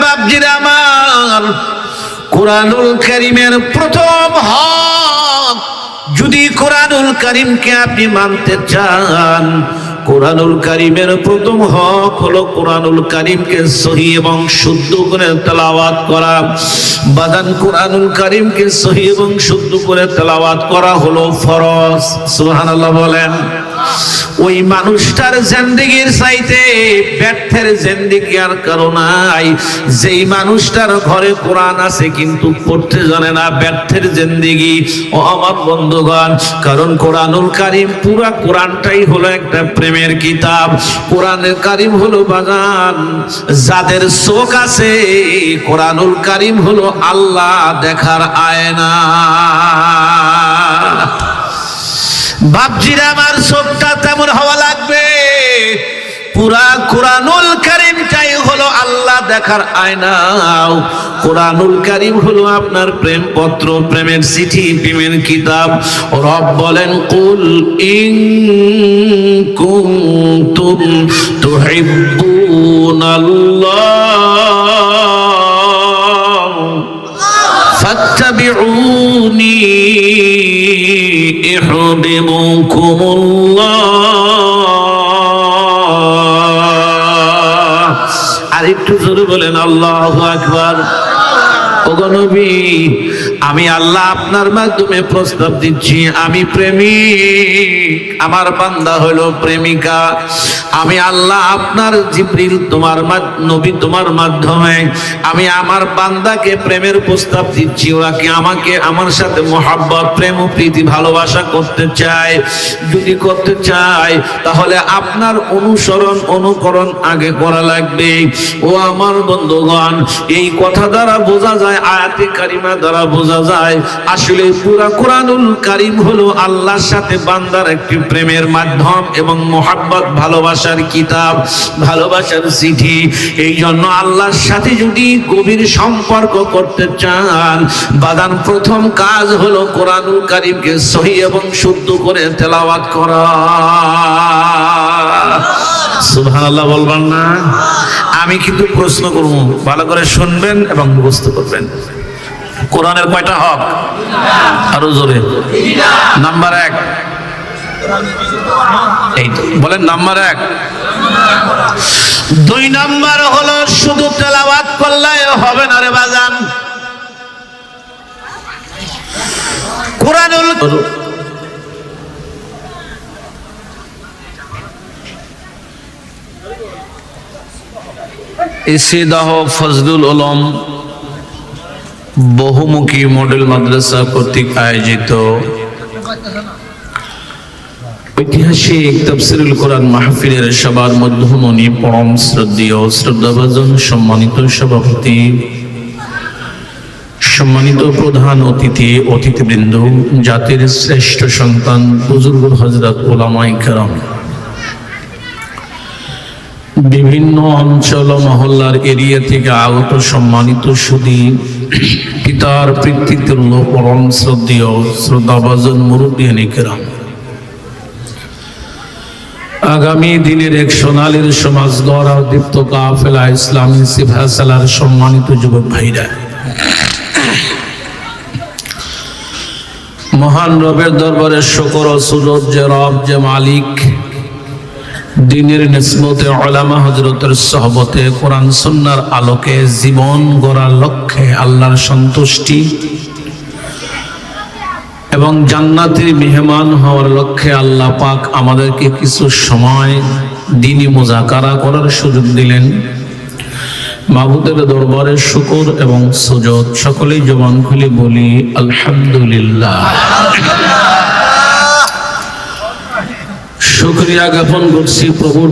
বাপজিরা আমার, কোরআনুল কারীমের প্রথম হক, যদি কোরআনুল কারীমকে আপনি মানতে চান, কোরআনুল কারীমের প্রথম হক হলো কোরআনুল কারীমকে সহিহ এবং শুদ্ধ করে তেলাওয়াত করা। বাদান কোরআনুল কারীমকে সহিহ এবং শুদ্ধ করে তেলাওয়াত করা হলো ফরজ। সুবহানাল্লাহ বলেন। ওই মানুষটার জিন্দেগির চাইতে ব্যর্থের জিন্দেগি আর কারো নাই। যেই মানুষটার ঘরে কোরআন আছে কিন্তু পড়তে জানে না, ব্যর্থের জিন্দেগি। ও আমার বন্ধুগণ, কারণ কোরআনুল কারীম, পুরা কোরআনটাই হলো একটা প্রেমের কিতাব। কোরআনুল কারীম হলো বাগান, যাদের চোখ আছে, কোরআনুল কারীম হলো আল্লাহ দেখার আয়না। বাপজিরা আমার, চোখটা তেমন হওয়া লাগবে। পুরা কোরআনুল কারীমটাই হলো আল্লাহ দেখার আয়না। কোরআনুল কারীম হলো আপনার প্রেম পত্র, প্রেমের চিঠি, প্রেমের কিতাব। রব বলেন, কুল ইন কুনতুম তুহিব্বুনাল্লাহ ফাত্তাবিউনি ইউহিব্বুকুমুল্লাহ। আর একটু জোরে বলেন আল্লাহু আকবার। ওগো নবী, আমি আল্লাহ আপনার মাধ্যমে প্রস্তাব দিচ্ছি, আমি প্রেমিক, আমার বান্দা হলো প্রেমিকা। আমি আল্লাহ আপনার জিবরিল, তোমার নবী, তোমার মাধ্যমে আমি আমার বান্দাকে প্রেমের প্রস্তাব দিচ্ছি। ওরা কি আমাকে, আমার সাথে মহব্বত, প্রেম ও প্রীতি, ভালোবাসা করতে চায়? যদি করতে চায় তাহলে আপনার অনুসরণ, অনুকরণ আগে করা লাগবে। ও আমার বন্ধুগণ, এই কথা দ্বারা বোঝা যায়, আয়াতে কারিমা দ্বারা বোঝা যায়, আসলে পুরা কোরআনুল কারীম হলো আল্লাহর সাথে বান্দার একটি প্রেমের মাধ্যম এবং মহব্বত, ভালোবাসার কিতাব, ভালোবাসার চিঠি। এই জন্য আল্লাহর সাথে যদি গভীর সম্পর্ক করতে চান, বাদান প্রথম কাজ হলো কোরআনুল কারীমকে সহিহ এবং শুদ্ধ করে তেলাওয়াত করা। সুবহানাল্লাহ বলবেন না? আমি কিন্তু প্রশ্ন করব, ভালো করে শুনবেন এবং মুখস্থ করবেন। কোরআনের কয়টা হক? আরো জোরে। নাম্বার 1, এই বলেন নাম্বার 1। 2 নাম্বার হলো শুধু তেলাওয়াত করলে হবে না রে বাজান। কোরআনুল ইসিদাহ ফজলুল উলুম বহুমুখী মডেল মাদ্রাসা কর্তৃক আয়োজিত ঐতিহাসিক তাফসীরুল কোরআন মাহফিলের সবার মধ্যমণি, পরম শ্রদ্ধেয় শ্রদ্ধাভাজন সম্মানিত সভাপতি, সম্মানিত প্রধান অতিথি, অতিথিবৃন্দ, জাতির শ্রেষ্ঠ সন্তান, বুজুর্গ হযরত উলামায়ে কেরাম, বিভিন্ন অঞ্চল মহল্লার এরিয়া থেকে আগত সম্মানিত সুধী, পিতার পিতৃতুল্য পরম শ্রদ্ধেয় শ্রদ্ধাভাজন মুরব্বিয়ানে কেরাম, আগামী দিনের এক সোনালীর সমাজ গড়া দীপ্ত কাফেলা ইসলামী সিফাসালার সম্মানিত যুবক ভাইরা, মহান রবের দরবারে শুকর ও সুজুদ যে রব, যে মালিক, দিনের নিসবতে উলামা হযরতের সোহবতে কোরআন সুন্নাহর আলোকে জীবন গড়ার লক্ষ্যে আল্লাহর সন্তুষ্টি এবং জান্নাতের মেহমান হওয়ার লক্ষ্যে আল্লাহ পাক আমাদেরকে কিছু সময় দ্বীনি মুযাকারা করার সুযোগ দিলেন। মাবুদের দরবারে শুকর এবং সুজুদ, সকলেই জবান খুলে বলি আলহামদুলিল্লাহ। শুকরিয়া জ্ঞাপন করছি প্রভুর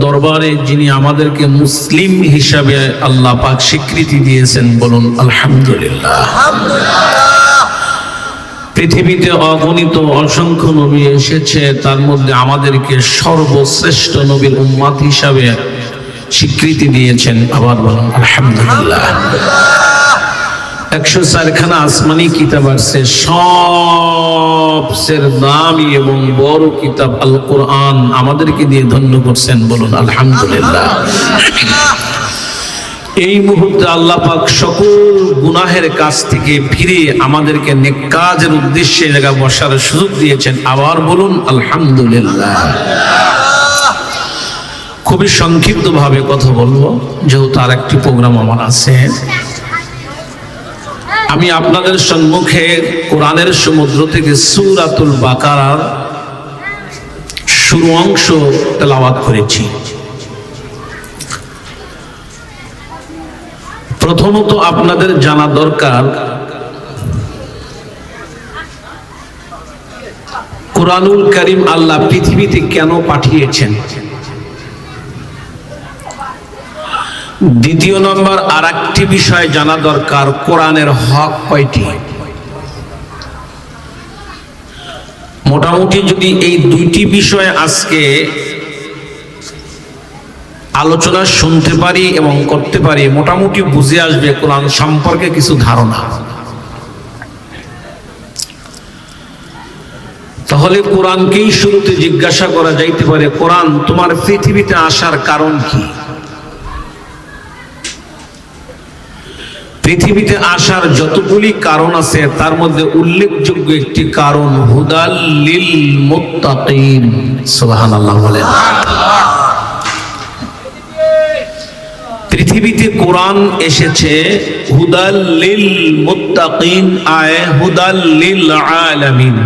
দরবারে, যিনি আমাদেরকে মুসলিম হিসাবে আল্লাহ পাক স্বীকৃতি দিয়েছেন। বলুন আলহামদুলিল্লাহ। পৃথিবীতে অগণিত অসংখ্য নবী এসেছে, তার মধ্যে আমাদেরকে সর্বশ্রেষ্ঠ নবীর উম্মত হিসাবে স্বীকৃতি দিয়েছেন। আবার বলুন আলহামদুলিল্লাহ। 104 খানা আসমানি কিতাব আছে, সবচেয়ে দামি এবং বড় কিতাব আল কোরআন আমাদেরকে দিয়ে ধন্য করছেন। বলুন আলহামদুলিল্লাহ। এই মুহূর্তে আল্লাহ পাক সকল গুনাহের কাছ থেকে ফিরে আমাদেরকে নেক কাজের উদ্দেশ্যে জায়গা বসার সুযোগ দিয়েছেন। আবার বলুন আলহামদুলিল্লাহ। খুবই সংক্ষিপ্ত ভাবে কথা বলবো, যেহেতু আর একটি প্রোগ্রাম আমার আছে। আমি আপনাদের সম্মুখে কোরআনের সমুদ্র থেকে সূরাতুল বাকারার শুরু অংশ তেলাওয়াত করেছি। প্রথমত আপনাদের জানা দরকার কোরআনুল কারীম আল্লাহ পৃথিবীতে কেন পাঠিয়েছেন। দ্বিতীয় নম্বর আর একটি বিষয় জানা দরকার, কোরআনের হক কয়টি। মোটামুটি যদি এই দুইটি বিষয় আজকে আলোচনা শুনতে পারি এবং করতে পারি, মোটামুটি বুঝে আসবে কোরআন সম্পর্কে কিছু ধারণা। তাহলে কোরআনকেই শুরুতে জিজ্ঞাসা করা যাইতে পারে, কোরআন তোমার পৃথিবীতে আসার কারণ কি। পৃথিবীতে আসার যতগুলি কারণ আছে তার মধ্যে উল্লেখযোগ্য একটি কারণ হুদাল লিল মুত্তাকিন। সুবহানাল্লাহ বলেন। পৃথিবীতে কোরআন এসেছে হুদাল লিল মুত্তাকিন, আয় হুদাল লিল আলামিন,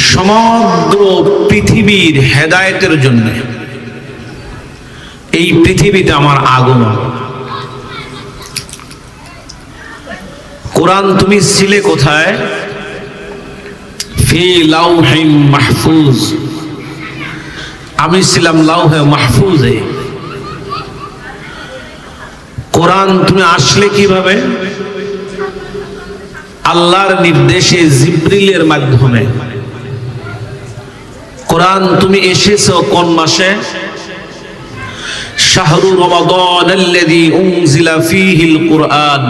সমগ্র পৃথিবীর হেদায়েতের জন্য এই পৃথিবীতে আমার আগমন। কোরআন তুমি ছিলে কোথায়? ফি লাউহিম মাহফুজ, আমি ছিলাম লাউহে মাহফুজে। কোরআন তুমি আসলে কিভাবে? আল্লাহর নির্দেশে জিবরিলের মাধ্যমে। কোরআন তুমি এসেছো কোন মাসে? শাহরু রমাদানাল্লাযী উনজিলা ফীহিল কুরআন,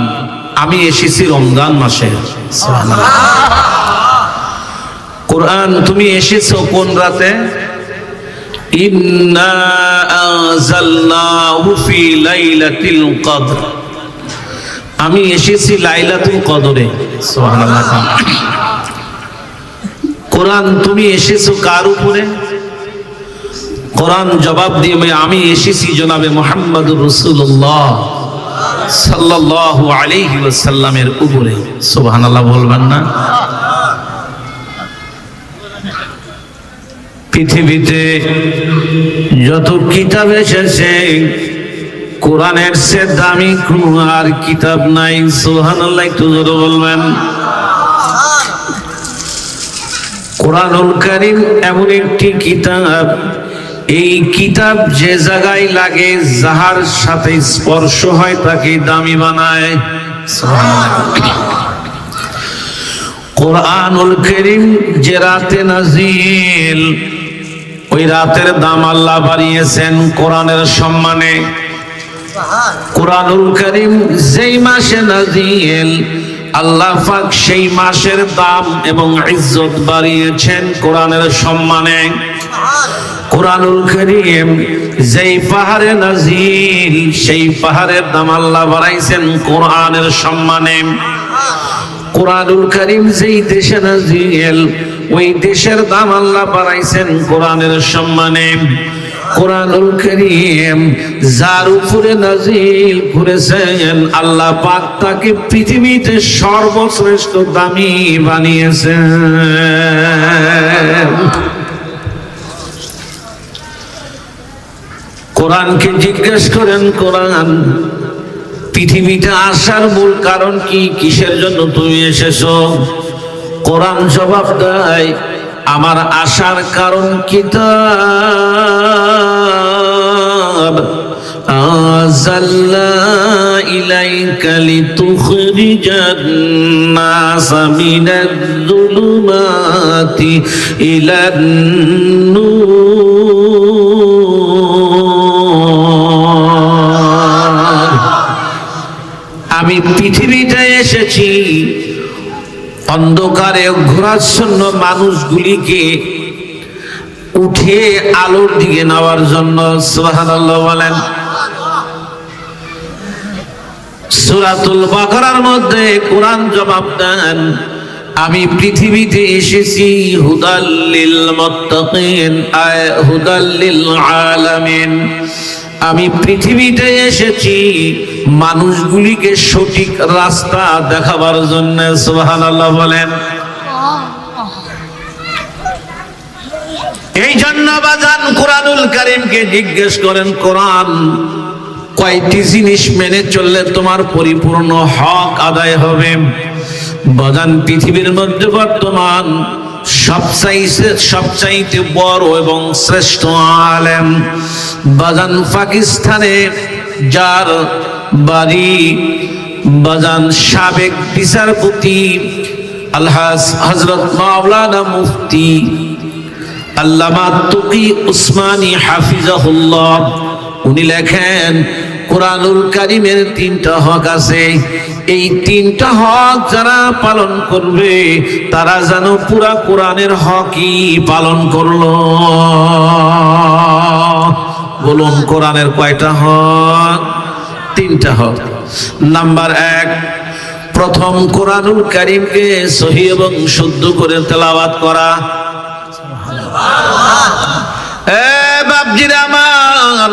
আমি এসেছি রমজান মাসে। সুবহানাল্লাহ। কোরআন তুমি এসেছো কোন রাতে? ইন্না আনজালনাহু ফি লাইলাতিল কদর, আমি এসেছি লাইলাতুল কদরে। সুবহানাল্লাহ। কোরআন তুমি এসেছো কার উপরে? কোরআন জবাব দিবে, আমি এসেছি জনাবে মুহাম্মদুর রাসূলুল্লাহ সাল্লাল্লাহু আলাইহি ওয়াসাল্লামের উপরে। সুবহানাল্লাহ বলবেন না? পৃথিবীতে যত কিতাব এসেছে কোরআনের চেয়ে দামি কোন আর কিতাব নাই। সুবহানাল্লাহ একটু জোরে বলবেন। কোরআনুল কারীম এমন একটি কিতাব, এই কিতাব যে জায়গায় লাগে যাহার সাথে স্পর্শ হয় তাকে দামি বানায়। কোরআনুল কারীম যে রাতে নাজিল, ওই রাতের দাম আল্লাহ বাড়িয়েছেন কোরআনের সম্মানে। কোরআনুল কারীম যেই মাসে নাজিল, আল্লাহ পাক সেই মাসের দাম এবং ইজ্জত বাড়িয়েছেন কোরআনের সম্মানে। কোরআনুল কারীম যেই পাহাড়ে নাজিল, সেই পাহাড়ের দাম আল্লাহ বাড়াইছেন কোরআনের সম্মানে। কোরআনুল কারীম যেই দেশে নাজিল, ওই দেশের দাম আল্লাহ বাড়াইছেন কোরআনের সম্মানে। কোরআনুল কারীম যার উপরে নাজিল করেছেন আল্লাহ পাক তাকে পৃথিবীতে সর্বশ্রেষ্ঠ দামি বানিয়েছেন। কোরআনকে জিজ্ঞেস করেন, কোরআন পৃথিবীতে আসার মূল কারণ কি, কিসের জন্য তুমি এসেছো? কোরআন জবাব দেয়, আমার আসার কারণ কিতাব আনজালনা ইলাইকা লিতুখরিজান নাসা মিনাজ যুলুমাতি ইলান নূর। আমি পৃথিবীতে এসেছি অন্ধকারে ঘোরাচ্ছন্ন মানুষগুলিকে উঠে আলোর দিকে নেওয়ার জন্য। সুবহানাল্লাহ বলেন। সূরাতুল বাকারার মধ্যে কোরআন জবাব দেন, আমি পৃথিবীতে এসেছি হুদাল লিল মুত্তাকিন আয় হুদাল লিল আলামিন। আমি পৃথিবীতে এসেছি মানুষগুলিকে সঠিক রাস্তা দেখাবার জন্য। সুবহানাল্লাহ বলেন। এই জন্য বাজান কোরআনুল কারীমকে জিজ্ঞেস করেন, কোরআন কয়টি জিনিস মেনে চললে তোমার পরিপূর্ণ হক আদায় হবে? বাজান পৃথিবীর মধ্যে বর্তমান সবচাইতে বড় এবং শ্রেষ্ঠ আলেম বাজান পাকিস্তানে, যার বাড়ি বাজান সাবেক বিচারপতি আলহাজ হযরত মাওলানা মুফতি আল্লামা তুকি উসমানী হাফিজাহুল্লাহ, উনি লেখেন কোরআনুল কারীমের 3টা হক আছে। এই 3টা হক যারা পালন করবে তারা যেন পুরা কোরআনের হকই পালন করলো। বলুন কোরআনের কয়টা হক? 3টা হক। নাম্বার 1, প্রথম কোরআনুল কারীমকে সহিহ এবং শুদ্ধ করে তেলাওয়াত করা। বাপজিরা আমার,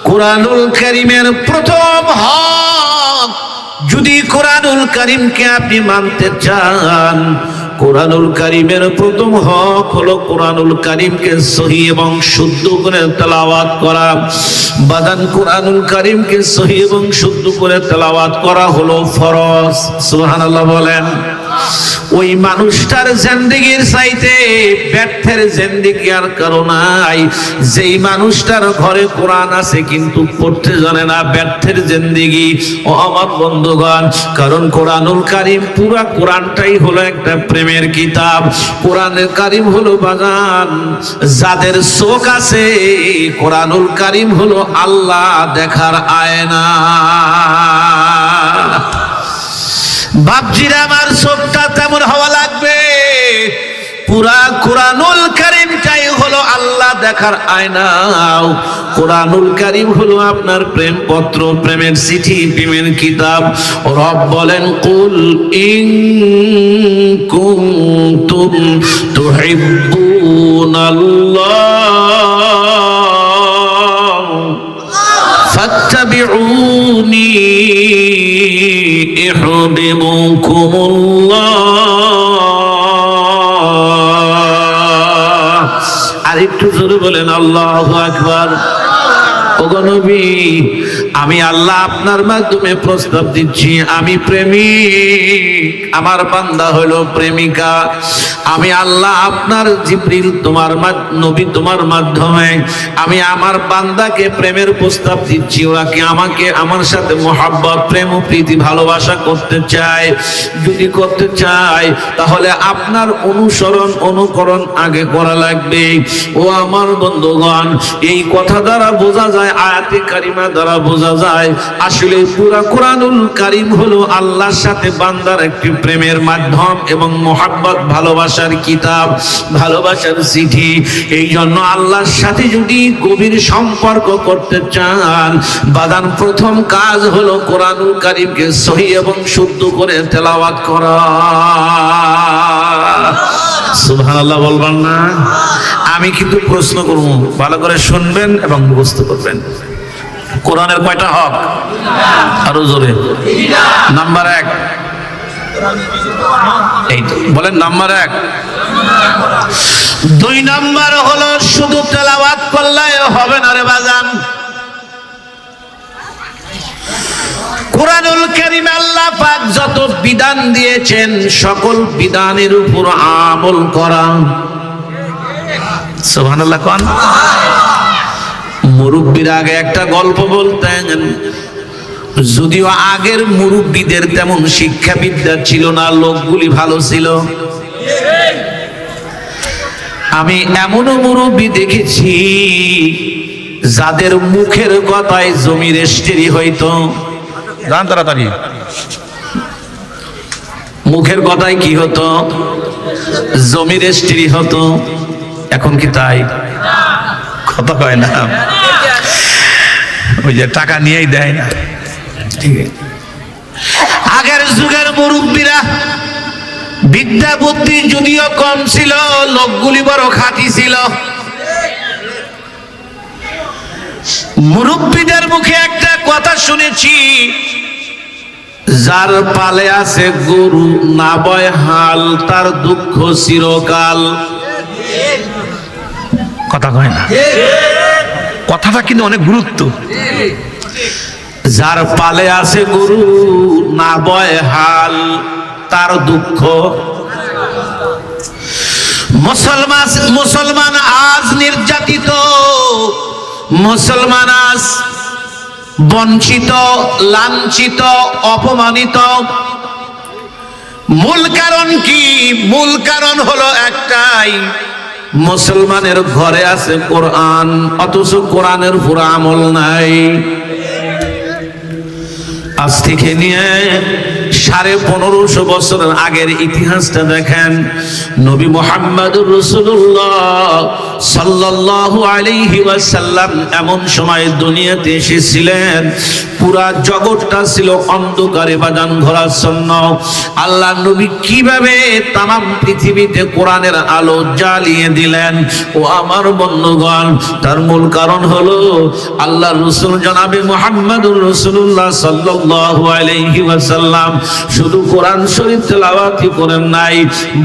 কোরআনুল কারীমের প্রথম হক, যদি কোরআনুল কারীমকে আপনি মানতে চান, কোরআনুল কারীমের প্রথম হক হলো কোরআনুল কারীমকে সহিহ এবং শুদ্ধ করে তেলাওয়াত করা। বাদান কোরআনুল কারীমকে সহিহ এবং শুদ্ধ করে তেলাওয়াত করা হলো ফরজ। সুবহানাল্লাহ বলেন। ওই মানুষটার জিন্দেগির চাইতে ব্যর্থের জিন্দেগি আর কারো নাই। যেই মানুষটার ঘরে কোরআন আছে কিন্তু পড়তে জানে না, ব্যর্থের জিন্দেগি। ও আমার বন্ধুগণ, কারণ কোরআনুল কারীম, পুরা কোরআনটাই হলো একটা প্রেমের কিতাব। কোরআনুল কারীম হলো বাজান যাদের চোখ আছে, কোরআনুল কারীম হলো আল্লাহ দেখার আয়না। বাপজিরা আমার, চোখটা তেমন হওয়া লাগবে। পুরা কোরআনুল কারীমটাই হলো আল্লাহ দেখার আয়না। কোরআনুল কারীম হলো আপনার প্রেম পত্র, প্রেমের চিঠি, প্রেমের কিতাব। রব বলেন, কুল ইন কুনতুম তুহিব্বুনাল্লাহ ফাত্তাবিউনি ইউহিব্বুকুমুল্লাহ। আর একটু জোরে বলেন আল্লাহু আকবার। ওগো নবী, আমি আল্লাহ আপনার মাধ্যমে প্রস্তাব দিচ্ছি, আমি প্রেমিক, আমার বান্দা হলো প্রেমিকা। আমি আল্লাহ আপনার জিবরিল তোমার নবী তোমার মাধ্যমে আমি আমার বান্দাকে প্রেমের প্রস্তাব দিচ্ছি। ওরা কি আমাকে আমার সাথে মোহাব্বত, প্রেম ও প্রীতি, ভালোবাসা করতে চায়? যদি করতে চায় তাহলে আপনার অনুসরণ অনুকরণ আগে করা লাগবে। ও আমার বন্ধুগণ, এই কথা দ্বারা বোঝা যায়, আয়াতে কারিমা দ্বারা বোঝা যায়, আসলে পুরা কোরআনুল কারীম হলো আল্লাহর সাথে বান্দার একটি প্রেমের মাধ্যম এবং মোহাব্বত, ভালোবাসার কিতাব, ভালোবাসার চিঠি। এই জন্য আল্লাহর সাথে যদি গভীর সম্পর্ক করতে চান, বাদান প্রথম কাজ হলো কোরআনুল কারীমকে সহিহ এবং শুদ্ধ করে তেলাওয়াত করা। সুবহানাল্লাহ বলবেন না? আমি কিন্তু প্রশ্ন করব, ভালো করে শুনবেন এবং মুখস্থ করবেন। কোরআনের কয়টা হক? আরো জোরে। নাম্বার 1, এই বলেন নাম্বার 1। 2 নাম্বার হলো শুধু তেলাওয়াত করলে হবে না রে বাজান। কোরআনুল কারীমে আল্লাহ পাক যত বিধান দিয়েছেন সকল বিধানের উপর আমল করা। সুবহানাল্লাহ কোন? মুরব্বির আগে একটা গল্প বলতেন, যদিও আগের মুরব্বিদের তেমন শিক্ষা বিদ্যা ছিল না, লোকগুলি ভালো ছিল। আমি এমনও মুরব্বি দেখেছি যাদের মুখের কথায় জমি রেজিস্ট্রি হইতো। জান তাড়াতাড়ি, মুখের কথায় কি হতো? জমি রেজিস্ট্রি হতো। এখন কি তাই? কথা কয় না, ওই যে টাকা নিয়েই দেয় না। ঠিক আছে, আগের যুগের মুরব্বীরা বিদ্যা বুদ্ধি যদিও কম ছিল, লোকগুলি বড় খাঁটি ছিল। মুরব্বীদের মুখে একটা কথা শুনেছি, যার পালে আছে গরু না বয় হাল, তার দুঃখ চিরকাল। কথা কয় না, কথাটা কিন্তু অনেক গুরুত্ব। যার পালে আছে গরু না বয় হাল, তার দুঃখ। মুসলমান আজ নির্যাতিত, মুসলমান আজ বঞ্চিত, লাঞ্ছিত, অপমানিত। মূল কারণ কি? মূল কারণ হলো একটাই, মুসলমানের ঘরে আছে কোরআন, অথচ কোরআনের পুরো আমল নাই। আজ থেকে নিয়ে 1550 বছরের আগের ইতিহাসটা দেখেন। নবী মুহাম্মদুর রাসূলুল্লাহ সাল্লাল্লাহু আলাইহি ওয়াসাল্লাম এমন সময় দুনিয়াতে এসেছিলেন, পুরা জগৎটা ছিল অন্ধকারে বাজান ঘোরাচ্ছন্ন। আল্লাহ নবী কিভাবে তামাম পৃথিবীতে কোরআনের আলো জ্বালিয়ে দিলেন ও আমার বন্ধুগণ, তার মূল কারণ হলো আল্লাহ রাসূল জনাবে মুহাম্মদুর রাসূলুল্লাহ সাল্লাল্লাহু আলাইহি ওয়াসাল্লাম শুধু কোরআন শরীফ তেলাওয়াতই করেন নাই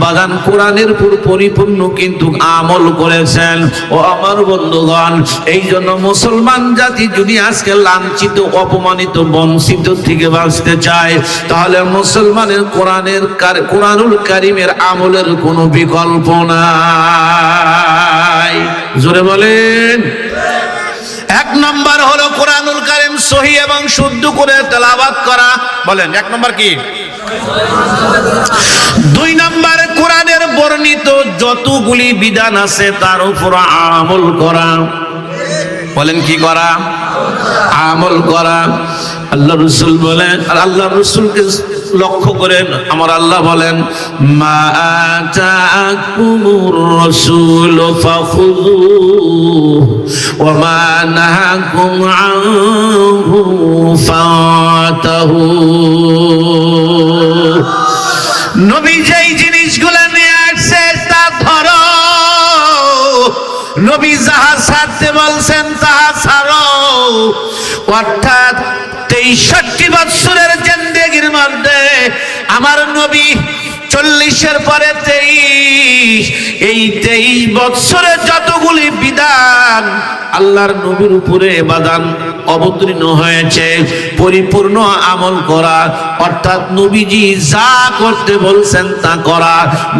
বাগান, কোরআনের উপর পরিপূর্ণ কিন্তু আমল করেছেন ও আমার বন্ধুগণ। এই জন্য মুসলমান জাতি যদি আজকে লাঞ্ছিত, অপমানিত, বঞ্চিত থেকে বাঁচতে চায়, তাহলে মুসলমানের কোরআনুল কারীমের আমলের কোনো বিকল্প নাই। জোরে বলেন। এক নম্বর হলো কোরআনুল কারীম সহিহ এবং শুদ্ধ করে তেলাওয়াত করা। বলেন এক নম্বর কি? দুই নম্বর কোরআনের বর্ণিত যতগুলি বিধান আছে তার উপর আমল করা। বলেন কি করা? আমল করা। আল্লাহ রাসূল বলেন, আর আল্লাহ রাসূলকে লক্ষ্য করেন আমার আল্লাহ বলেন, মা আতাকুমুর রাসূল ফাখুযুহু ওয়া মা নাহাকুম আনহু ফাতাহু। নবী যেই জিনিসগুলো নিয়ে আসছে তা ধরো, নবী যাহা ছাড়তে বলছেন তাহা ছাড়ো। অর্থাৎ 63 বছরের জিন্দেগির মধ্যে আমার নবী 40-এর পরে 23, এই 23 বছরে যতগুলি বিধান আল্লাহর নবীর উপরে বাদান অবতীর্ণ হয়েছে, পরিপূর্ণ আমল করা। অর্থাৎ নবীজি যা করতে বলছেন তা করা,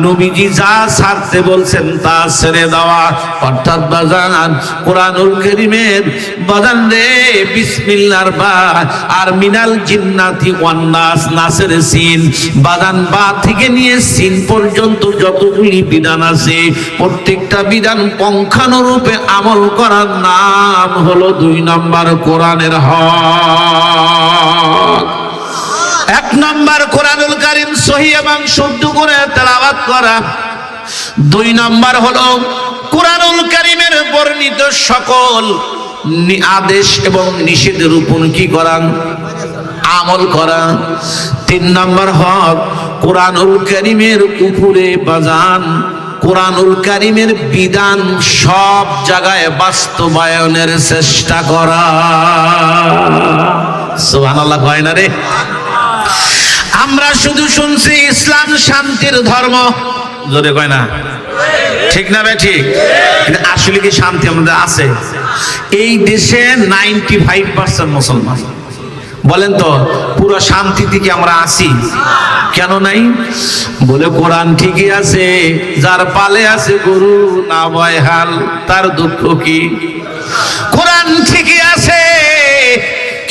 নবীজি যা ছাড়তে বলছেন তা ছেড়ে দেওয়া। অর্থাৎ বাজান কোরআনুল কারীমের বাজান রে বিসমিল্লাহর বা আর মিনাল জিন্নাতি ওয়ান নাস, নাসের সিন, বাজান বা থেকে নিয়ে সিন পর্যন্ত যতগুলি বিধান আছে প্রত্যেকটা বিধান পঙ্খানুরূপে আমল করার নাম হলো 2 নম্বর কোরআনের হক। এক নম্বর কোরআনুল কারীম সহিহ এবং শুদ্ধ করে তেলাওয়াত করা। 2 নম্বর হলো কোরআনুল কারীমের বর্ণিত সকল আদেশ এবং নিষেধের উপর কি করা? আমল করা। 3 নম্বর হক কোরআনুল কারীমের উপরে বাজান কোরআনুল কারীমের বিধান সব জায়গায় বাস্তবায়নের চেষ্টা করা। সুবহানাল্লাহ কয় না রে? আমরা শুধু শুনছি ইসলাম শান্তির ধর্ম, জোরে কয় না? ঠিক না ভাই? ঠিক। কিন্তু আসলে কি শান্তি আমাদের আছে? এই দেশে 95% মুসলমান। বলেন তো পুরো শান্তিতে কি আমরা আছি? কেন নাই? বলে কোরআন ঠিকই আছে, যার পালে আছে গরু না বয় হাল, তার দুঃখ কি? কোরআন ঠিকই আছে,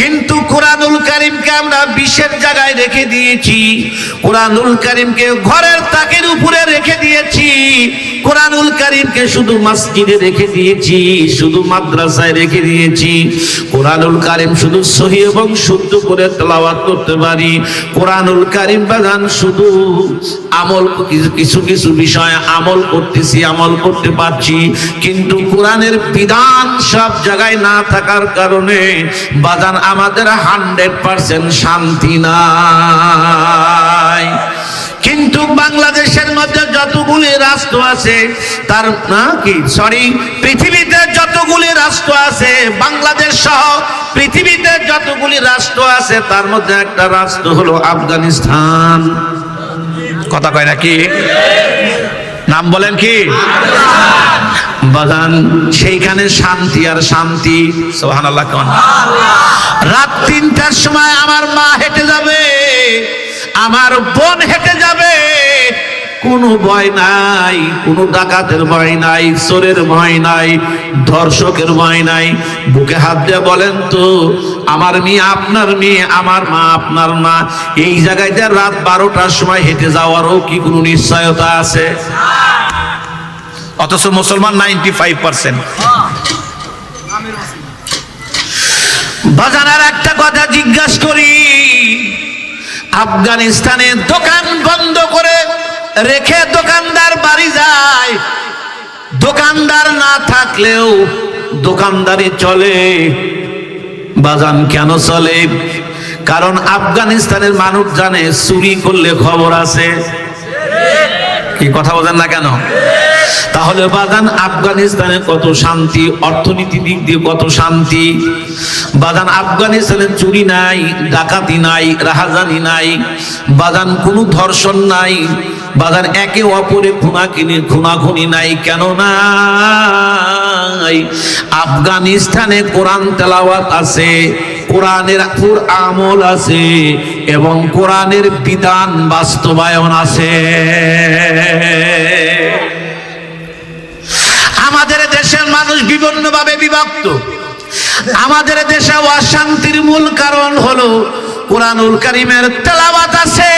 কিন্তু কোরআনুল কারীমকে আমরা বিশেষ জায়গায় রেখে দিয়েছি, কোরআনুল কারীমকে ঘরের তাকের উপরে রেখে দিয়েছি, কোরআনুল কারীমকে শুধু মসজিদে রেখে দিয়েছি, শুধু মাদ্রাসায় রেখে দিয়েছি। কোরআনুল কারীম শুধু সহিহ এবং শুদ্ধ করে তেলাওয়াত করতে পারি। কোরআনুল কারীম বাগান শুধু আমল, কিছু কিছু বিষয় আমল করতেছি, আমল করতে পারছি, কিন্তু কোরআনের বিধান সব জায়গায় না থাকার কারণে বাগান আমাদের 100% 100% শান্তি নাই। কিন্তু বাংলাদেশের মধ্যে যতগুলি রাষ্ট্র আছে তার পৃথিবীতে যতগুলি রাষ্ট্র আছে, বাংলাদেশ সহ পৃথিবীতে যতগুলি রাষ্ট্র আছে তার মধ্যে একটা রাষ্ট্র হলো আফগানিস্তান। কথা কয় নাকি? নাম বলেন কি? বাজান, সেইখানে শান্তি আর শান্তি। সুবহানাল্লাহ। রাত 3টার সময় আমার মা হেঁটে যাবে, আমার বোন হেঁটে যাবে, কোনো ভয় নাই, কোনো ডাকাতের ভয় নাই, চোরের ভয় নাই, ধর্ষকের ভয় নাই। বুকে হাত দিয়ে বলেন তো, আমার মেয়ে আপনার মেয়ে, আমার মা আপনার মা, এই জায়গায় রাত 12টার সময় হেঁটে যাওয়ারও কি কোনো নিশ্চয়তা আছে? অথচ মুসলমান 95%। বাজানার একটা কথা জিজ্ঞাসা করি, আফগানিস্তানে দোকান বন্ধ করে রেখে দোকানদার বাড়ি যায়, দোকানদার না থাকলেও দোকানদারি চলে। বাজান কেন চলে? কারণ আফগানিস্তানের মানুষ জানে চুরি করলে খবর আছে। কি কথা বলেন না কেন? তাহলে বাজান আফগানিস্তানে কত শান্তি, অর্থনীতি দিক দিয়ে কত শান্তি। বাজান আফগানিস্তানে চুরি নাই, ডাকাতি নাই, রাহাজানি নাই, বাজান কোনো ধর্ষণ নাই, বাজান একে অপরে খুনাখুনি নাই। কেন নাই? আফগানিস্তানে কোরআন তেলাওয়াত আছে, কোরআনের আমল আছে এবং কোরআনের বিধান বাস্তবায়ন আছে। আমাদের দেশের মানুষ বিভিন্নভাবে বিভক্ত। আমাদের দেশে অশান্তির মূল কারণ হলো কোরআনুল কারীমের তেলাওয়াত আছে,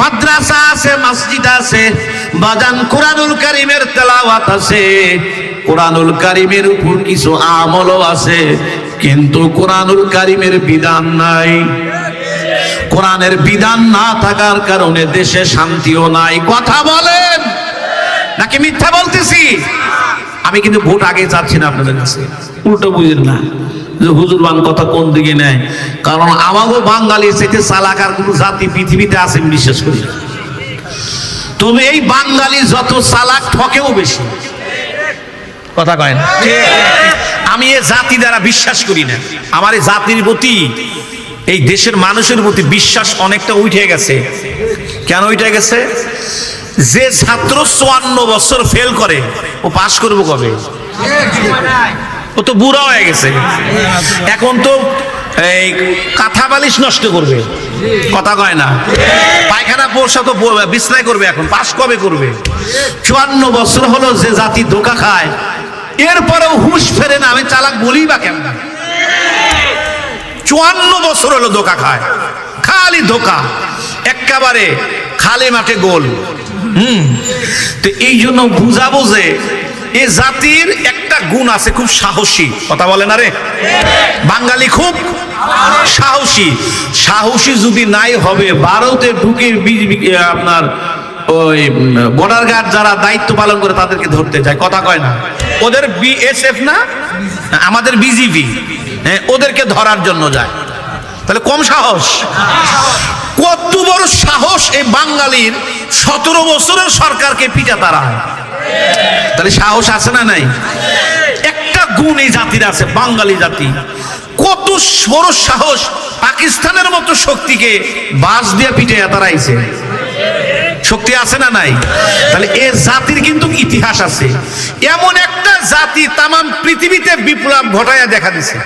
মাদ্রাসা আছে, মসজিদ আছে, বাজান কোরআনুল কারীমের তেলাওয়াত আছে, কোরআনুল কারীমের উপর কিছু আমলও আছে, কিন্তু কোরআনুল কারীমের বিধান নাই। কোরআনের বিধান না থাকার কারণে দেশে শান্তিও নাই। কথা বলেন নাকি মিথ্যা বলতেছি? আমি কিন্তু ভোট আগে চাচ্ছি না আপনাদের কাছে, উল্টো বুঝেন না যে হুজুর বান কথা কোন দিকে নেয়। কারণ আমাগো বাঙালির চাইতে চালাক আর কোন জাতি পৃথিবীতে আছে বিশ্বাস করি। তবে এই বাঙালি যত চালাক ঠকেও বেশি। কথা কয় না? আমি এই জাতি দ্বারা বিশ্বাস করি না। আমার এই জাতির প্রতি, এই দেশের মানুষের প্রতি বিশ্বাস অনেকটা উঠে গেছে। কেন উঠে গেছে? যে ছাত্র 54 বছর ফেল করে ও পাশ করবে কবে? ও তো বুড়া হয়ে গেছে, এখন তো এই কাঁথা বালিশ নষ্ট করবে। কথা কয় না? পায়খানা পোষা তো বিছনায় করবে, এখন পাশ কবে করবে? 54 বছর হলো যে জাতি ধোঁকা খায়, এরপরেও হুঁশ ফেরে না। আমি চালাক বলি বা কেমন? 54 বছর হলো ধোঁকা খায়, খালি ধোঁকা, একেবারে খালি মাঠে গোল। তো এই জন্য বুঝাবো যে এ জাতির একটা গুণ আছে, খুব সাহসী। কথা বলে না রে? বাঙালি খুব সাহসী। সাহসী যদি নাই হবে, ভারতে ঢুকে আপনার ওই বর্ডার গার্ড যারা দায়িত্ব পালন করে তাদেরকে ধরতে যায়। কথা কয় না? ওদের বিএসএফ না, আমাদের বিজিবি, হ্যাঁ, ওদেরকে ধরার জন্য যায়। তাহলে কম সাহস? কত বড় সাহস এই বাঙালির! 17 বছরের সরকারকে পিটা তারা। তাহলে সাহস আছে না নাই? একটা গুণ এই জাতির আছে, বাঙালি জাতি। কত বড় সাহস! পাকিস্তানের মতো শক্তিকে বাস দিয়ে পিটে তারাইছে। শক্তি আছে না নাই? তাহলে এই জাতির কিন্তু ইতিহাস আছে। এমন একটা জাতি তামাম পৃথিবীতে বিপ্লব ঘটায়া দেখা দিছে।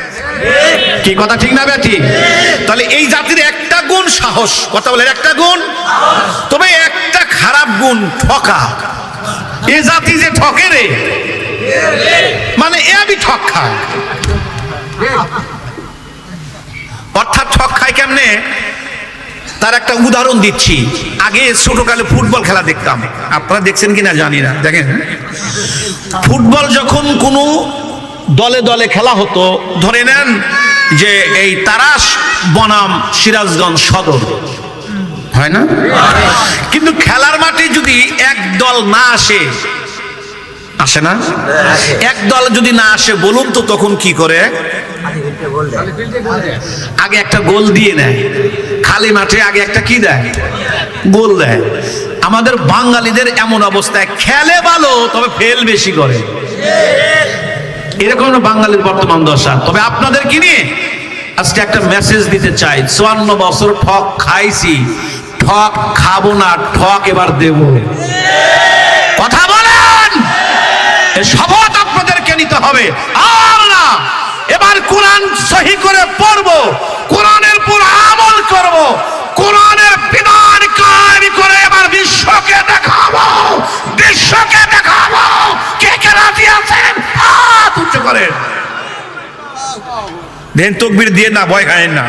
কি কথা ঠিক না বেটি? তাহলে এই জাতির একটা গুণ সাহস। কথা বলে একটা গুণ। তবে একটা খারাপ গুণ ঠকা। এ জাতি যে ঠকে রে, মানে এ আমি ঠক খায়। অর্থাৎ ঠক খায় কেমনে? তার একটা উদাহরণ দিচ্ছি। আগে ছোটকালে ফুটবল খেলা দেখতাম, আপনারা দেখছেন কিনা জানি না। দেখেন, ফুটবল যখন কোনো দলে দলে খেলা হতো, ধরে নেন যে এই তারাস বনাম সিরাজগঞ্জ সদর, হয় না? কিন্তু খেলার মাঠে যদি এক দল না আসে, আসে না? একদল যদি না আসে বলুন তো তখন কি করে? আগে একটা গোল দিয়ে নেয়, খালি মাঠে আগে একটা কি দেয়? গোল দেয়। আমাদের বাঙালিদের এমন অবস্থায়, খেলে ভালো তবে ফেল বেশি করে, এরকম বাঙালির বর্তমান দশা। তবে আপনাদের কি নিয়ে আজকে একটা মেসেজ দিতে চাই, 54 বছর ঠক খাইছি, ঠক খাবো না, ঠক এবার দেব। কথা বলেন, শপথ আপনাদেরকে নিতে হবে। আর না, এবার কোরআন সহি করে পড়বো, কোরআনের পুরো আমল করব, কোরআনের বিধান কায়েম করে এবার বিশ্বকে দেখাবো, বিশ্বকে দেখাবো। কে কে রাজি আছেন হাত উঁচু করেন। দেন তকবীর দিয়ে না, ভয় খায়েন না।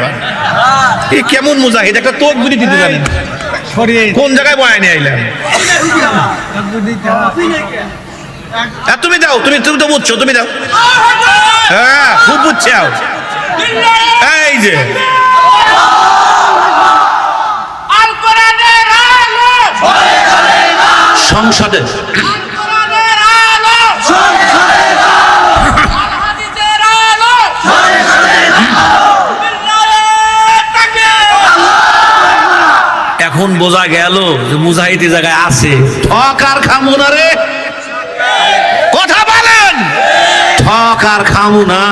এই কেমন মুজাহিদ, একটা তকবীর দিতে জানেন, কোন জায়গায় ভয় নিয়ে আইলেন? তুমি দাও, তুমি তো বুঝছো, তুমি দাও। হ্যাঁ, খুব বুঝছো। এই যে সংসদে এখন বোঝা গেল যে মুজাহিদ জায়গায় আছে। ঠক আর খামু না রে, কথা বলেন, ঠক আর খামু না।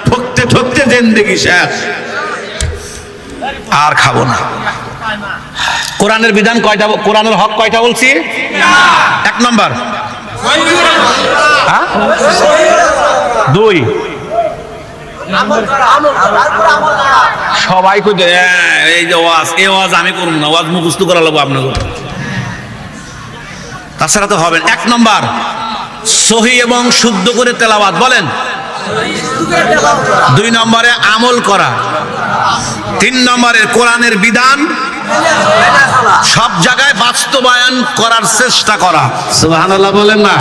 ঠকতে ঠকতে জিন্দেগি শেষ, আর খাবো না। কোরআনের বিধান কয়টা, কোরআনের হক কয়টা বলছি? 1 নম্বর, 2 সবাই কই এই যে ওয়াজ, এই ওয়াজ আমি করব না, ওয়াজ মুখস্থ করা লাগবে আপনাকে, তাছাড়া তো হবে। 1 নম্বর সহি এবং শুদ্ধ করে তেলাওয়াত বলেন। 2 নম্বরে আমল করা। 3 নম্বরে কোরআনের বিধান সব জায়গায় বাস্তবায়ন করার চেষ্টা করা। সুবহানাল্লাহ বলেন না?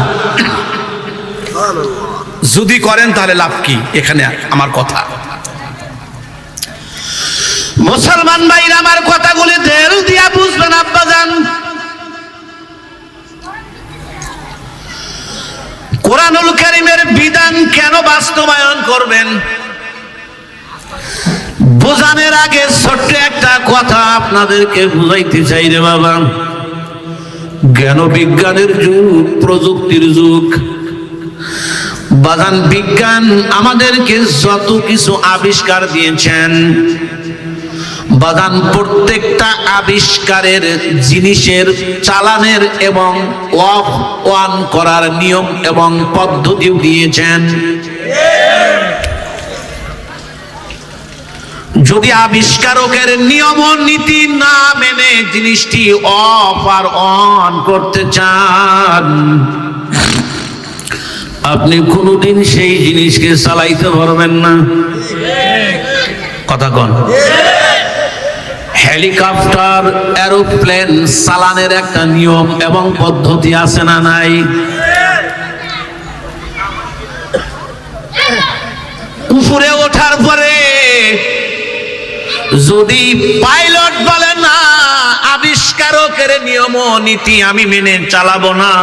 যদি করেন তাহলে লাভ কি? এখানে আমার কথা। মুসলমান ভাইরা আমার কথাগুলি দেল দিয়া বুঝবেন আব্বাজান। কোরআনুল কারীমের বিধান কেন বাস্তবায়ন করবেন বোঝানোর আগে ছোট্ট একটা কথা আপনাদেরকে বুঝাইতে চাই রে বাবা। জ্ঞান বিজ্ঞানের যুগ, প্রযুক্তির যুগ বাজান। বিজ্ঞান আমাদেরকে যত কিছু আবিষ্কার দিয়েছেন বাজান, প্রত্যেকটা আবিষ্কারের জিনিসের চালানের এবং অফ অন করার নিয়ম এবং পদ্ধতিও দিয়েছেন। যদি আবিষ্কারকের নিয়ম ও নীতি না মেনে জিনিসটি অফ আর অন করতে চান, আপনি কোনোদিন সেই জিনিসকে চালাইতে পারবেন না। কথা কন। হেলিকপ্টার, এরোপ্লেন চালানের একটা নিয়ম এবং পদ্ধতি আছে না নাই? উপরে ওঠার পরে যদি পাইলট বলে না আবিষ্কারকের নিয়ম ও নীতি আমি মেনে চালাবো না,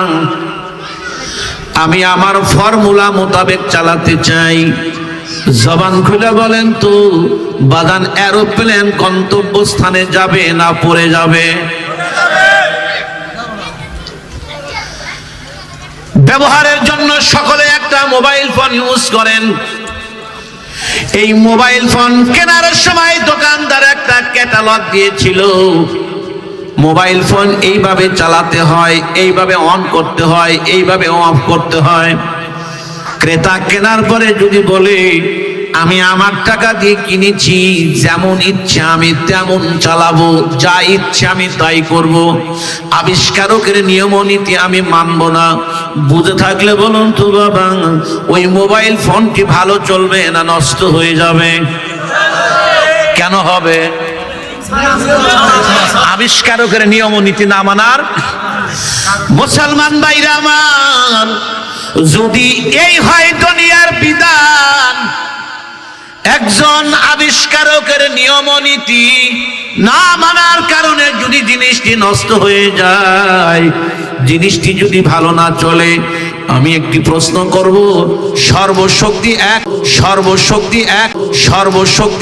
আমি আমার ফর্মুলা মোতাবেক চালাতে চাই, জবান খুলে বলেন তো বাদান এরোপ্লেন গন্তব্যস্থানে যাবে না পড়ে যাবে? ব্যবহারের জন্য সকলে একটা মোবাইল ফোন ইউজ করেন। এই মোবাইল ফোন কেনার সময় দোকানদার একটা ক্যাটালগ দিয়েছিল, মোবাইল ফোন এইভাবে চালাতে হয়, এইভাবে অন করতে হয়, এইভাবে অফ করতে হয়। ক্রেতা কেনার পরে যদি বলে আমি আমার টাকা দিয়ে কিনেছি, যেমন ইচ্ছে আমি তেমন চালাবো, যা ইচ্ছে আমি তাই করব, আবিষ্কারকের নিয়ম নীতি আমি মানব না, বুঝে থাকলে বলুন তো বাবা, ওই মোবাইল ফোনটি ভালো চলবে না নষ্ট হয়ে যাবে? কেন হবে? আবিষ্কারকের নিয়ম নীতি না মানার। মুসলমান ভাইরা আমার, যদি এই হয় দুনিয়ার বিধান, একজন আবিষ্কারকের নিয়ম নীতি না মানার কারণে যদি জিনিসটি নষ্ট হয়ে যায়, জিনিসটি যদি ভালো না চলে, আমি একটি প্রশ্ন করব, সর্বশক্তি এক, সর্বশক্তি এক, সর্বশক্তি